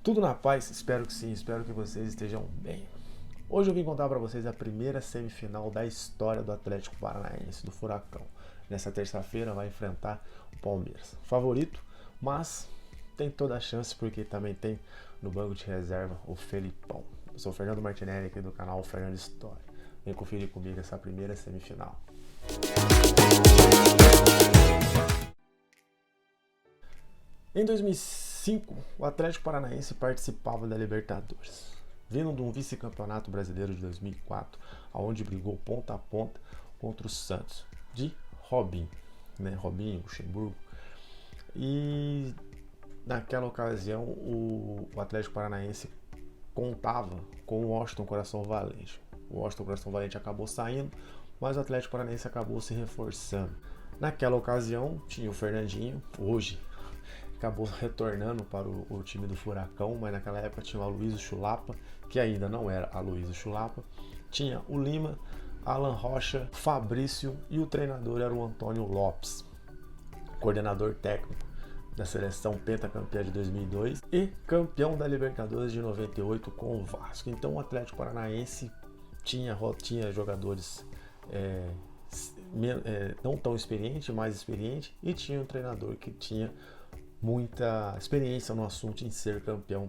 Tudo na paz? Espero que sim, espero que vocês estejam bem. Hoje eu vim contar para vocês a primeira semifinal da história do Atlético Paranaense, do Furacão. Nessa terça-feira vai enfrentar o Palmeiras. Favorito, mas tem toda a chance porque também tem no banco de reserva o Felipão. Eu sou o Fernando Martinelli aqui do canal Fernando História. Vem conferir comigo essa primeira semifinal. Em 2005, o Atlético Paranaense participava da Libertadores, vindo de um vice-campeonato brasileiro de 2004, onde brigou ponta a ponta contra o Santos, de Robinho, Robinho, Luxemburgo. E naquela ocasião, o Atlético Paranaense contava com o Washington Coração Valente. O Washington Coração Valente acabou saindo, mas o Atlético Paranaense acabou se reforçando. Naquela ocasião, tinha o Fernandinho, hoje acabou retornando para o time do Furacão, mas naquela época tinha o Aloysio Chulapa, que ainda não era Aloysio Chulapa, tinha o Lima, Alan Rocha, Fabrício e o treinador era o Antônio Lopes, coordenador técnico da seleção pentacampeã de 2002 e campeão da Libertadores de 98 com o Vasco. Então o Atlético Paranaense tinha jogadores não tão experiente, mais experiente, e tinha um treinador que tinha muita experiência no assunto em ser campeão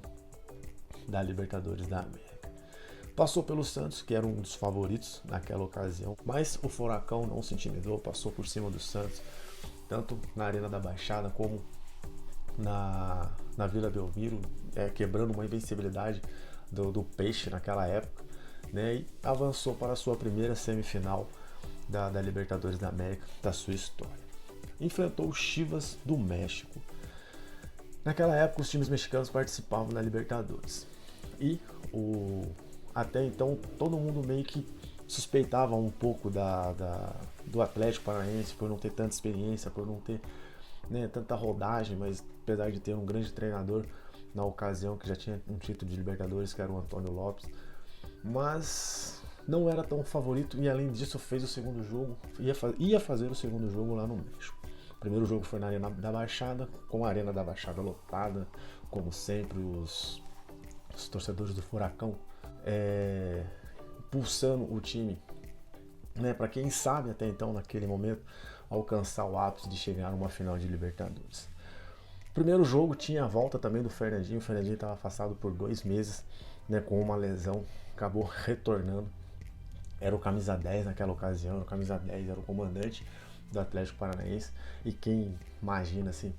da Libertadores da América. Passou pelo Santos, que era um dos favoritos naquela ocasião, mas o Furacão não se intimidou, passou por cima do Santos, tanto na Arena da Baixada como na Vila Belmiro, quebrando uma invencibilidade do Peixe naquela época, e avançou para a sua primeira semifinal da Libertadores da América da sua história. Enfrentou o Chivas do México. Naquela época, os times mexicanos participavam da Libertadores. E até então, todo mundo meio que suspeitava um pouco do Atlético Paranaense por não ter tanta experiência, por não ter tanta rodagem, mas apesar de ter um grande treinador na ocasião, que já tinha um título de Libertadores, que era o Antônio Lopes. Mas não era tão favorito e, além disso, fez o segundo jogo, ia fazer o segundo jogo lá no México. O primeiro jogo foi na Arena da Baixada, com a Arena da Baixada lotada, como sempre, os torcedores do Furacão pulsando o time, para quem sabe até então, naquele momento, alcançar o ápice de chegar a uma final de Libertadores. O primeiro jogo tinha a volta também do Fernandinho. O Fernandinho estava afastado por 2 meses, com uma lesão, acabou retornando. Era o camisa 10 naquela ocasião, o camisa 10 era o comandante do Atlético Paranaense. E quem imagina assim,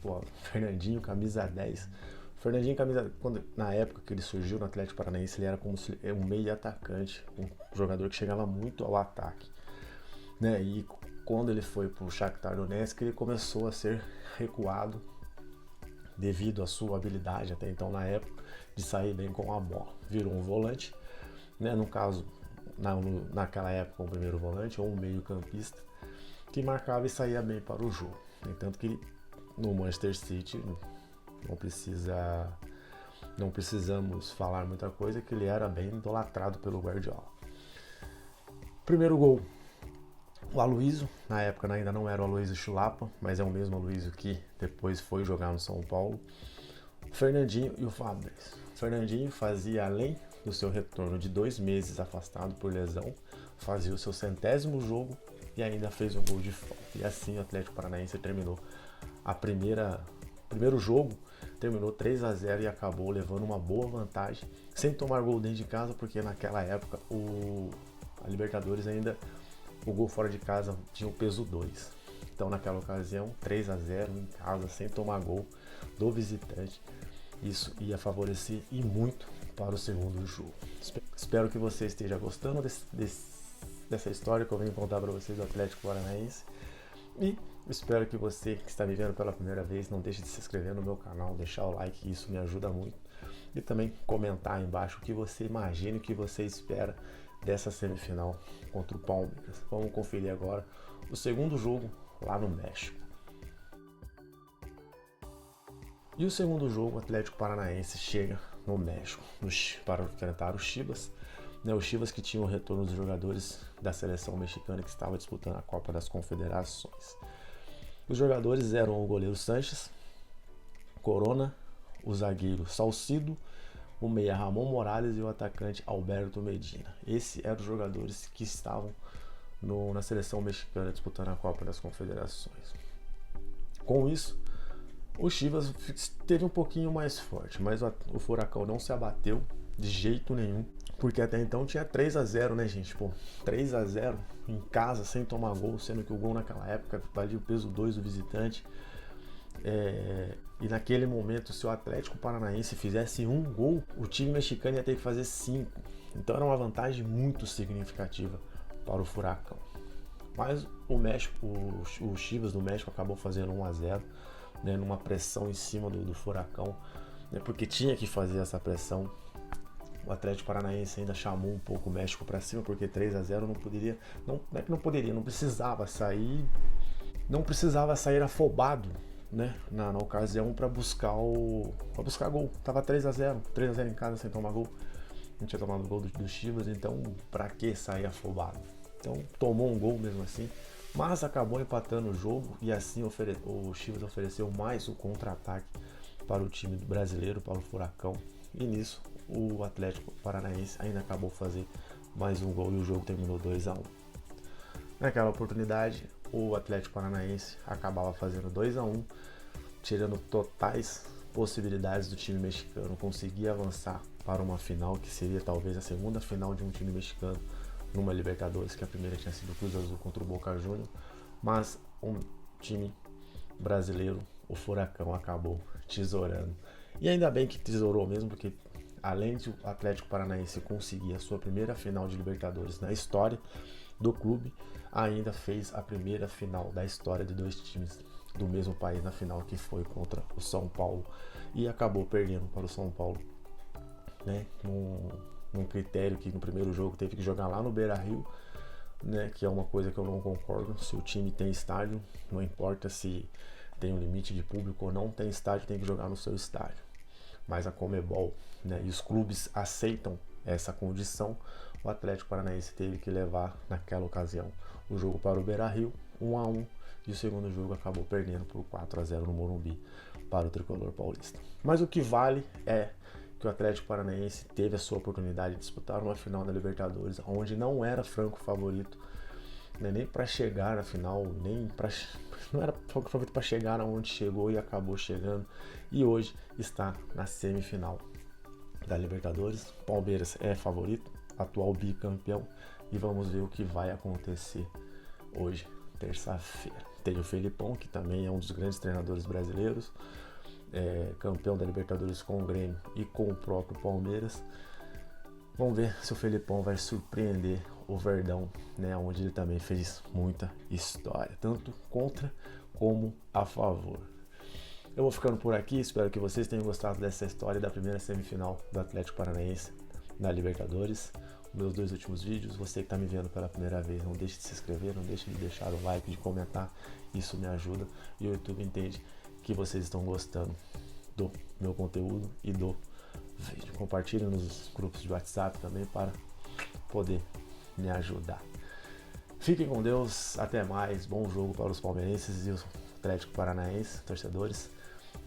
Fernandinho, camisa 10. Fernandinho, na época que ele surgiu no Atlético Paranaense, ele era como um meio atacante, um jogador que chegava muito ao ataque. E quando ele foi para o Shakhtar Donetsk, ele começou a ser recuado devido à sua habilidade até então na época de sair bem com a bola. Virou um volante, no caso, naquela época, um primeiro volante ou um meio campista que marcava e saía bem para o jogo. No entanto que no Manchester City não precisamos falar muita coisa, que ele era bem idolatrado pelo Guardiola. Primeiro gol, o Aloysio, na época ainda não era o Aloysio Chulapa, mas é o mesmo Aloysio que depois foi jogar no São Paulo. O Fernandinho e o Fabrício. O Fernandinho fazia, além do seu retorno de 2 meses afastado por lesão, fazia o seu 100º jogo e ainda fez um gol de falta. E assim o Atlético Paranaense terminou primeiro jogo, terminou 3-0 e acabou levando uma boa vantagem, sem tomar gol dentro de casa, porque naquela época a Libertadores ainda, o gol fora de casa tinha o peso 2. Então naquela ocasião, 3-0 em casa, sem tomar gol do visitante. Isso ia favorecer e muito para o segundo jogo. Espero que você esteja gostando dessa história que eu venho contar para vocês do Atlético Paranaense. E espero que você que está me vendo pela primeira vez não deixe de se inscrever no meu canal, deixar o like, isso me ajuda muito. E também comentar aí embaixo o que você imagina, o que você espera dessa semifinal contra o Palmeiras. Vamos conferir agora o segundo jogo lá no México. E o segundo jogo, o Atlético Paranaense chega no México para enfrentar o Chivas. O Chivas que tinha o retorno dos jogadores da seleção mexicana que estava disputando a Copa das Confederações. Os jogadores eram o goleiro Sanches, Corona, o zagueiro Salcido, o meia Ramon Morales e o atacante Alberto Medina. Esses eram os jogadores que estavam na seleção mexicana disputando a Copa das Confederações. Com isso, o Chivas esteve um pouquinho mais forte, mas o Furacão não se abateu de jeito nenhum, porque até então tinha 3-0, né, gente? Pô, 3-0 em casa, sem tomar gol, sendo que o gol naquela época valia o peso 2 do visitante. E naquele momento, se o Atlético Paranaense fizesse um gol, o time mexicano ia ter que fazer 5. Então era uma vantagem muito significativa para o Furacão. Mas o Chivas do México acabou fazendo 1-0, né, numa pressão em cima do Furacão, né, porque tinha que fazer essa pressão. O Atlético Paranaense ainda chamou um pouco o México para cima, porque 3-0 não precisava sair, afobado, né, na ocasião para buscar gol. Tava 3-0 em casa sem tomar gol. Não tinha tomado gol do Chivas, então para que sair afobado? Então tomou um gol mesmo assim, mas acabou empatando o jogo e assim o Chivas ofereceu mais um contra-ataque para o time brasileiro, para o Furacão, e nisso o Atlético Paranaense ainda acabou fazer mais um gol e o jogo terminou 2-1. Naquela oportunidade, o Atlético Paranaense acabava fazendo 2-1, tirando totais possibilidades do time mexicano conseguir avançar para uma final, que seria talvez a segunda final de um time mexicano numa Libertadores, que a primeira tinha sido o Cruz Azul contra o Boca Juniors, mas um time brasileiro, o Furacão, acabou tesourando. E ainda bem que tesourou mesmo, porque além de o Atlético Paranaense conseguir a sua primeira final de Libertadores na história do clube, ainda fez a primeira final da história de dois times do mesmo país na final, que foi contra o São Paulo, e acabou perdendo para o São Paulo, né, num critério que no primeiro jogo teve que jogar lá no Beira-Rio, né, que é uma coisa que eu não concordo. Se o time tem estádio, não importa se tem um limite de público ou não tem estádio, tem que jogar no seu estádio. Mas a Conmebol, né, e os clubes aceitam essa condição. O Atlético Paranaense teve que levar naquela ocasião o jogo para o Beira-Rio, 1-1, e o segundo jogo acabou perdendo por 4-0 no Morumbi para o tricolor paulista. Mas o que vale é que o Atlético Paranaense teve a sua oportunidade de disputar uma final da Libertadores, onde não era franco favorito, né, nem para chegar na final, não era franco favorito para chegar aonde chegou e acabou chegando, e hoje está na semifinal da Libertadores. Palmeiras é favorito, atual bicampeão, e vamos ver o que vai acontecer hoje, terça-feira. Tem o Felipão, que também é um dos grandes treinadores brasileiros, campeão da Libertadores com o Grêmio e com o próprio Palmeiras. Vamos ver se o Felipão vai surpreender o Verdão, né, onde ele também fez muita história, tanto contra como a favor. Eu vou ficando por aqui, espero que vocês tenham gostado dessa história da primeira semifinal do Atlético Paranaense na Libertadores. Meus 2 últimos vídeos, você que está me vendo pela primeira vez, não deixe de se inscrever, não deixe de deixar o like, de comentar, isso me ajuda e o YouTube entende que vocês estão gostando do meu conteúdo e do vídeo. Compartilhe nos grupos de WhatsApp também para poder me ajudar. Fiquem com Deus, até mais, bom jogo para os palmeirenses e os Atlético Paranaense, torcedores,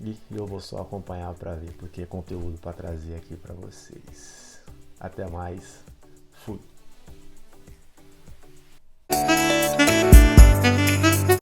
e eu vou só acompanhar para ver, porque é conteúdo para trazer aqui para vocês. Até mais, fui!